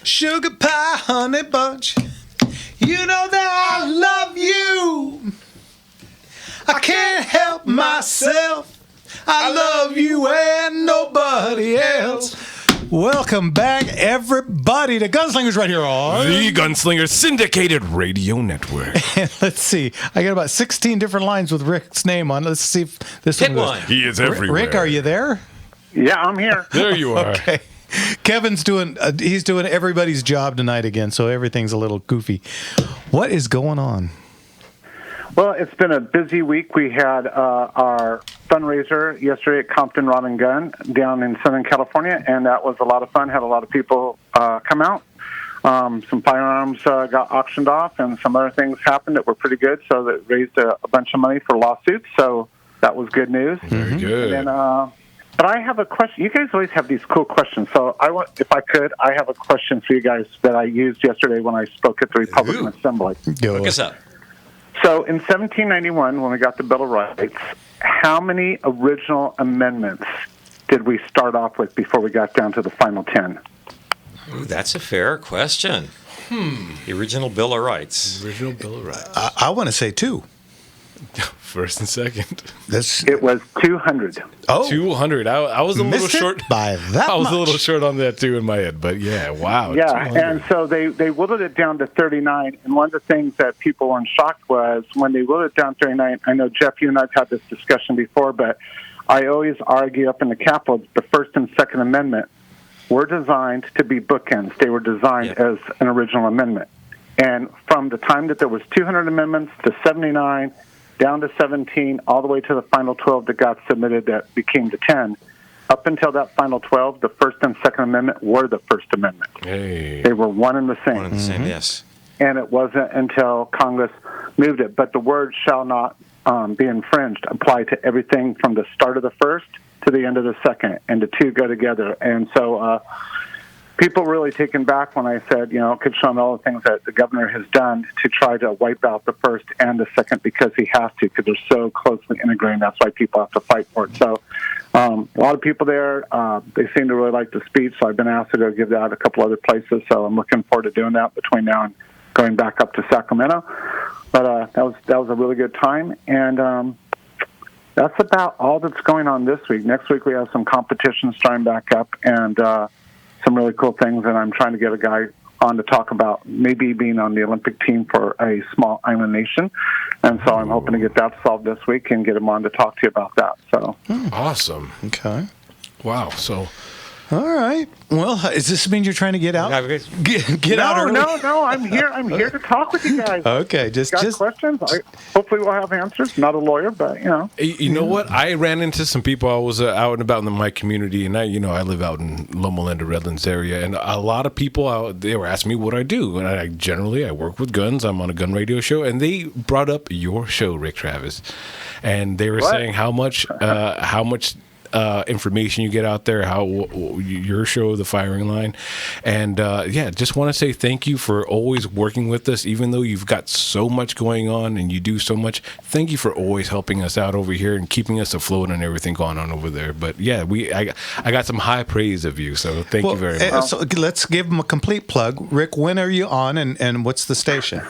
Sugar pie, honey bunch. You know that I love you. I can't help myself. I love you and nobody else. Welcome back, everybody, to Gunslingers right here on the Gunslinger Syndicated Radio Network. Let's see. I got about 16 different lines with Rick's name on. Let's see if this Hit one one. He is everywhere. Rick, are you there? Yeah, I'm here. There you are. Okay. Kevin's doing he's doing everybody's job tonight again, so everything's a little goofy. What is going on? Well, it's been a busy week. We had our fundraiser yesterday at Compton Rod and Gun down in Southern California, and that was a lot of fun. Had a lot of people come out. Some firearms got auctioned off, and some other things happened that were pretty good, so that raised a bunch of money for lawsuits, so that was good news. Very good. And then, but I have a question. You guys always have these cool questions, so I have a question for you guys that I used yesterday when I spoke at the Republican Assembly. Hook us up. So in 1791, when we got the Bill of Rights, how many original amendments did we start off with before we got down to the final 10? Ooh, that's a fair question. The original Bill of Rights. Original Bill of Rights. I want to say 2. First and second. It was 200. Oh, 200. I was a little missed it short. by that I was much. a little short on that too in my head, but yeah, wow. Yeah, 200. and so they whittled it down to 39. And one of the things that people were shocked was when they whittled it down to 39. I know, Jeff, you and I've had this discussion before, but I always argue up in the Capitol, the First and Second Amendment were designed to be bookends. They were designed as an original amendment. And from the time that there was 200 amendments to 79, down to 17, all the way to the final 12 that got submitted that became the 10. Up until that final 12, the First and Second Amendment were the First Amendment. Hey. They were one and the same. One and the same, yes. And it wasn't until Congress moved it. But the word shall not be infringed applied to everything from the start of the first to the end of the second, and the two go together. And so people were really taken back when I said, could show them all the things that the governor has done to try to wipe out the first and the second because he has to, because they're so closely integrated. That's why people have to fight for it. So a lot of people there, they seem to really like the speech, so I've been asked to go give that a couple other places, so I'm looking forward to doing that between now and going back up to Sacramento. But that was a really good time, and that's about all that's going on this week. Next week we have some competitions starting back up, and some really cool things, and I'm trying to get a guy on to talk about maybe being on the Olympic team for a small island nation. And so I'm hoping to get that solved this week and get him on to talk to you about that. So Awesome. Okay. Wow. So All right. Well, does this mean you're trying to get out? Get out early? No. I'm here to talk with you guys. Okay. Just questions. Hopefully we'll have answers. Not a lawyer, but You know what? I ran into some people. I was out and about in my community, and I live out in Loma Linda, Redlands area, and a lot of people out they were asking me what I do, and I work with guns. I'm on a gun radio show, and they brought up your show, Rick Travis, and they were saying how much information you get out there, how your show, The Firing Line, and just want to say thank you for always working with us, even though you've got so much going on and you do so much. Thank you for always helping us out over here and keeping us afloat and everything going on over there. But yeah, I got some high praise of you, so thank you very much. So let's give them a complete plug. Rick, when are you on, and what's the station?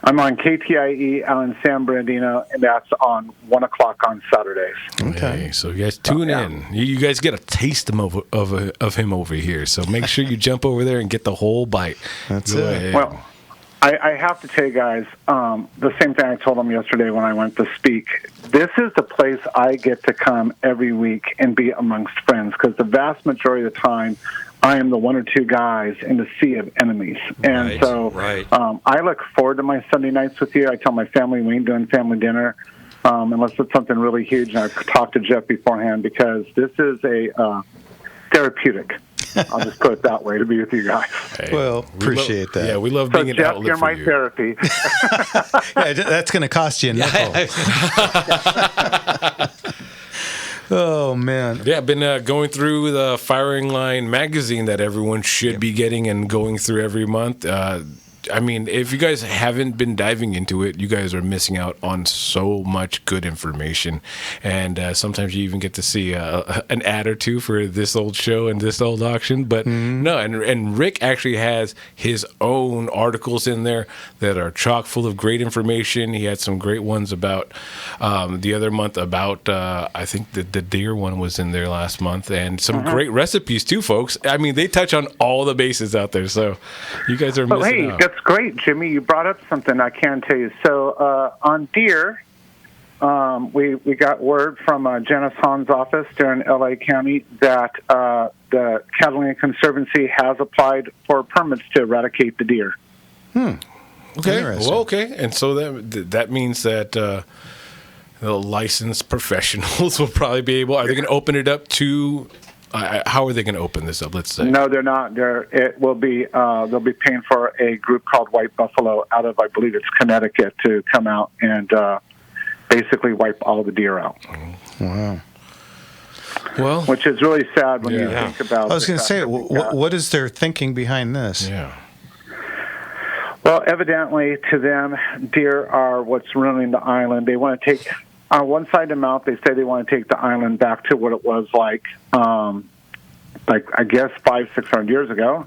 I'm on KTIE out in San Bernardino, and that's on 1 o'clock on Saturdays. Okay, so you guys tune in. You guys get a taste of him over here. So make sure you jump over there and get the whole bite. That's Go it. ahead. Well, I have to tell you guys the same thing I told them yesterday when I went to speak. This is the place I get to come every week and be amongst friends, because the vast majority of the time I am the one or two guys in the sea of enemies. And I look forward to my Sunday nights with you. I tell my family we ain't doing family dinner unless it's something really huge. And I've talked to Jeff beforehand, because this is a therapeutic. I'll just put it that way, to be with you guys. Hey, Well, appreciate that. Yeah, we love being an Jeff, outlet you're for my you. therapy. Yeah, that's going to cost you a nickel. Oh, man. Yeah, I've been going through the Firing Line magazine that everyone should be getting and going through every month. I mean, if you guys haven't been diving into it, you guys are missing out on so much good information. And sometimes you even get to see an ad or two for this old show and this old auction. But no, and Rick actually has his own articles in there that are chock full of great information. He had some great ones about the other month about, I think the deer one was in there last month, and some great recipes too, folks. I mean, they touch on all the bases out there. So you guys are missing out. That's great, Jimmy. You brought up something I can tell you. So on deer, we got word from Janice Hahn's office there in L.A. County that the Catalina Conservancy has applied for permits to eradicate the deer. Okay. Well, okay. And so that means that the licensed professionals will probably be able. Are they going to open it up to? How are they going to open this up? Let's say. No, they're not. It will be. They'll be paying for a group called White Buffalo out of, I believe it's Connecticut, to come out and basically wipe all the deer out. Wow. Well, which is really sad when you think about. I was going to say, what is their thinking behind this? Yeah. Well, evidently to them, deer are what's ruining the island. They want to take, on one side of the mouth, they say they want to take the island back to what it was like I guess 500-600 years ago.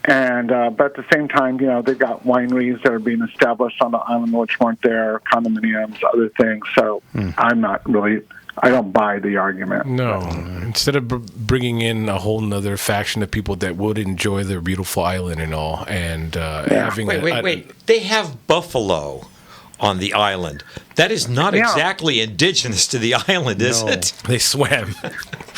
And but at the same time, they've got wineries that are being established on the island which weren't there, condominiums, other things. So I don't buy the argument. No. Instead of bringing in a whole nother faction of people that would enjoy their beautiful island and all, and having Wait. They have buffalo on the island. That is not exactly indigenous to the island, is it? They swam.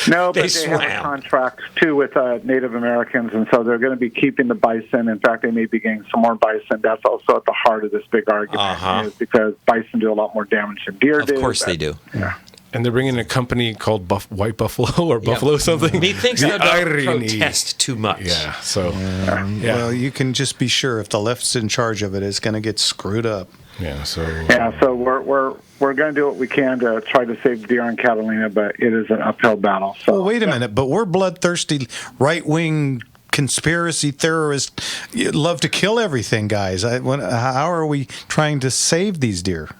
No, but they have a contract, too, with Native Americans, and so they're going to be keeping the bison. In fact, they may be getting some more bison. That's also at the heart of this big argument, is because bison do a lot more damage than deer do. Of course they do. Yeah. And they're bringing a company called White Buffalo or Buffalo something. Methinks they don't protest too much. Yeah, so... Well, you can just be sure if the left's in charge of it, it's going to get screwed up. Yeah, so... so we're going to do what we can to try to save deer in Catalina, but it is an uphill battle. So, well, wait a minute, but we're bloodthirsty, right-wing conspiracy theorists love to kill everything, guys. How are we trying to save these deer?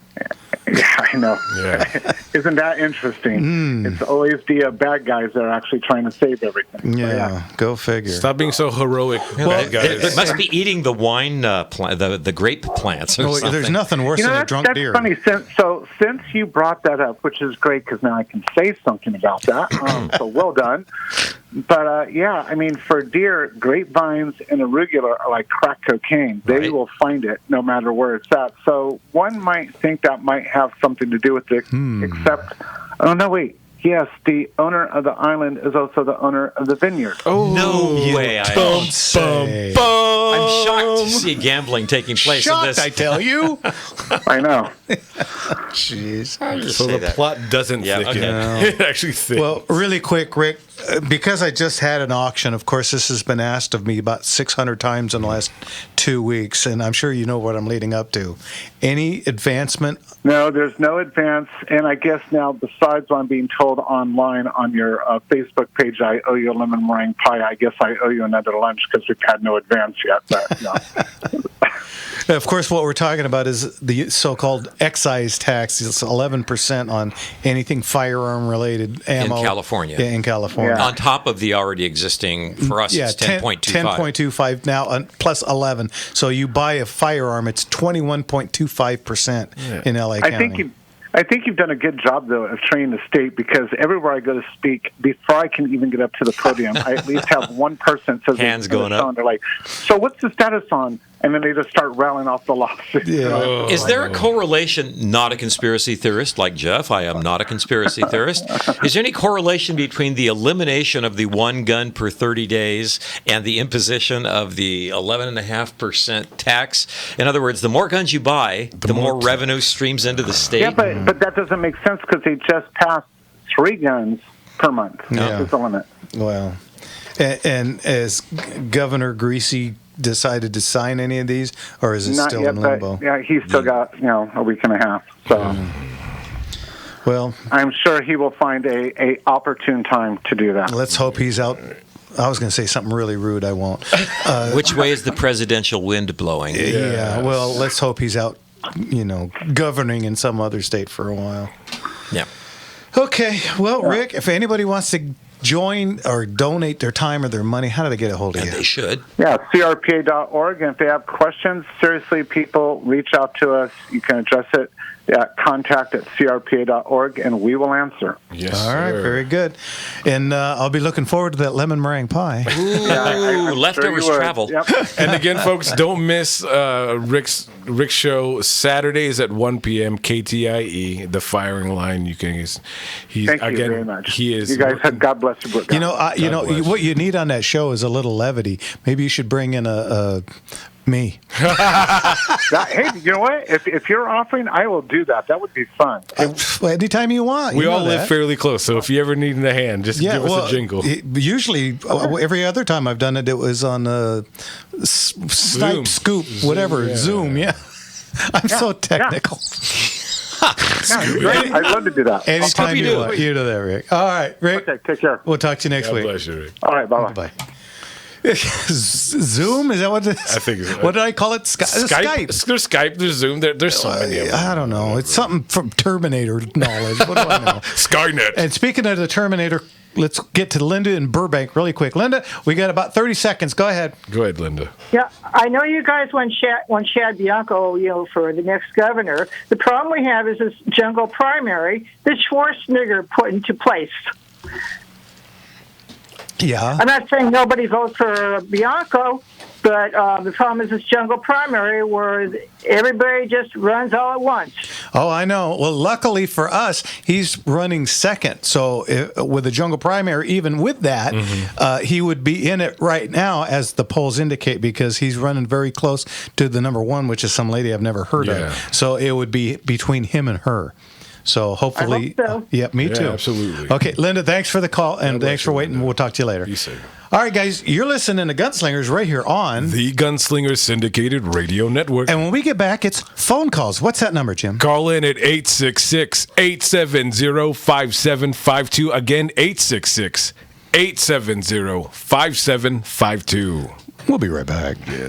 Yeah, I know. Yeah. Isn't that interesting? It's always the bad guys that are actually trying to save everything. Yeah, go figure. Stop being so heroic, bad guys. They must be eating the wine, the grape plants or something. There's nothing worse than a drunk deer. That's funny. Since you brought that up, which is great because now I can say something about that. So well done. But, I mean, for deer, grapevines and arugula are like crack cocaine. They will find it no matter where it's at. So one might think that might have something to do with it, except, yes, the owner of the island is also the owner of the vineyard. Oh, no way. I'm shocked to see gambling taking place in this. I tell you. I know. Jeez. So the plot doesn't thicken. Okay. It actually thickens. Well, really quick, Rick, because I just had an auction, of course, this has been asked of me about 600 times in the last 2 weeks, and I'm sure you know what I'm leading up to. Any advancement? No, there's no advance, and I guess now, besides what I'm being told online on your Facebook page, I owe you a lemon meringue pie. I guess I owe you another lunch because we've had no advance yet. But, Of course, what we're talking about is the so-called excise tax. It's 11% on anything firearm-related ammo. In California. Yeah, in California. On top of the already existing, for us, it's 10.25. 10.25 now, plus 11. So you buy a firearm, it's 21.25% in L.A. County. I think you've done a good job, though, of training the state, because everywhere I go to speak, before I can even get up to the podium, I at least have one person says hands going up. They're like, "So what's the status on?" And then they just start rattling off the lawsuit. Yeah. Is there a correlation, not a conspiracy theorist like Jeff, I am not a conspiracy theorist, is there any correlation between the elimination of the one gun per 30 days and the imposition of the 11.5% tax? In other words, the more guns you buy, the more revenue streams into the state? Yeah, but that doesn't make sense because they just passed 3 guns per month. Yeah. That's the limit. Well, and as Governor Greasy decided to sign any of these, or is it Not still yet, in limbo? But, he's still got a week and a half. So, well, I'm sure he will find a opportune time to do that. let's hope he's out I was going to say something really rude. I won't. Which way is the presidential wind blowing? Yeah. Well, let's hope he's out, governing in some other state for a while. Yeah. Okay. Well, Rick, if anybody wants to join or donate their time or their money, how do they get a hold of And you? they should. Yeah, CRPA.org. And if they have questions, seriously, people, reach out to us. You can address it at contact@crpa.org, and we will answer. Yes, All right, sir. very good. And I'll be looking forward to that lemon meringue pie. Ooh, leftovers travel. Yep. And again, folks, don't miss Rick's show Saturdays at 1 p.m. KTIE, the firing line. He's Thank you again. very much. He is. You guys have God bless you. Brooke. bless. What you need on that show is a little levity. Maybe you should bring in me. Hey, you know what? If you're offering, I will do that. That would be fun. Anytime you want. We You all know live that. fairly close, so if you ever need a hand, just give us a jingle. Usually, every other time I've done it, it was on Skype, Scoop, whatever, yeah. Zoom. Yeah, I'm so technical. Great. I'd love to do that. Anytime you want. You do that, Rick. All right, Rick. Okay, take care. We'll talk to you next God week. bless you, Rick. All right, bye-bye. Bye. Zoom? Is that what it is? I think so. What did I call it? Skype. There's Skype. There's Zoom. There's so many of them. I don't know. It's something from Terminator knowledge. What do I know? Skynet. And speaking of the Terminator, let's get to Linda in Burbank really quick. Linda, we got about 30 seconds. Go ahead. Go ahead, Linda. Yeah, I know you guys want Chad Bianco, for the next governor. The problem we have is this jungle primary that Schwarzenegger put into place. Yeah. I'm not saying nobody votes for Bianco, but the problem is this jungle primary where everybody just runs all at once. Oh, I know. Well, luckily for us, he's running second. So with the jungle primary, even with that, he would be in it right now, as the polls indicate, because he's running very close to the number one, which is some lady I've never heard of. So it would be between him and her. So hopefully, I hope so. Yeah, me too. Absolutely. Okay, Linda, thanks for the call, and thanks for waiting. Linda. We'll talk to you later. You say. All right, guys, you're listening to Gunslingers right here on The Gunslinger Syndicated Radio Network. And when we get back, it's phone calls. What's that number, Jim? Call in at 866-870-5752. Again, 866-870-5752. We'll be right back. Yeah.